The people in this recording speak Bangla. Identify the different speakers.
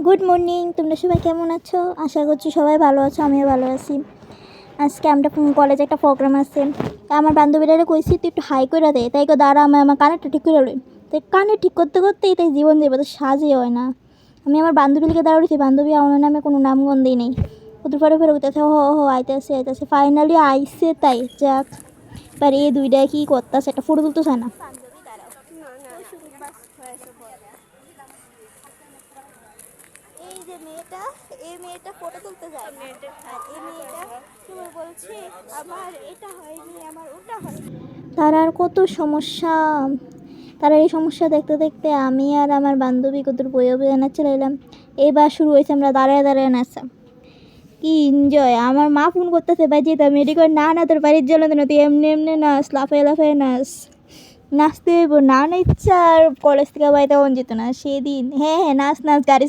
Speaker 1: গুড মর্নিং, তোমরা সবাই কেমন আছো? আশা করছি সবাই ভালো আছো, আমিও ভালো আছি। আজকে আমরা কলেজে একটা প্রোগ্রাম আছে। আমার বান্ধবীরা কইছি তুই একটু হাই করে দে, তাই দাঁড়া আমি আমার কানেরটা ঠিক করে লই। তাই কানে ঠিক করতে করতেই তাই জীবন দেবে, তো সাজই হয় না। আমি আমার বান্ধবীকে দাঁড়া রয়েছি, বান্ধবী আমার নামে কোনো নামগন্ধেই নেই। ওদের পরে ফেরে উঠতেছে, হো আইতেছে আইতেছে, ফাইনালি আইসে। তাই যাক, এবার এই দুইটায় কী করতেছে, একটা ফটো তুলতে চায় না। এই যে মেয়েটা, এই মেয়েটা ফটো তুলতে যায় না, আর এই মেয়েটা তোমার বলছে আমার এটা হয়নি, আমার ওটা হয়নি। তার আর কত সমস্যা। তারা এই সমস্যা দেখতে দেখতে আমি আর আমার বান্ধবী কত বইয়ে বইয়ে নাচতে এলাম। এবার শুরু হয়েছে আমরা দাঁড়ায় দাঁড়ায় নাচা। কি এনজয়! আমার মা ফোন করতেছে, ভাই যেতাম এটি করে, না না তোর বাড়ির জন্য না, তুই এমনি এমনি নাচ, লাফায় লাফায় নাচ, নাচতে হইব না, না ইচ্ছা আর কলেজ থেকে বাড়িতে যেত না সেদিন। হ্যাঁ হ্যাঁ নাচ নাচ, গাড়ি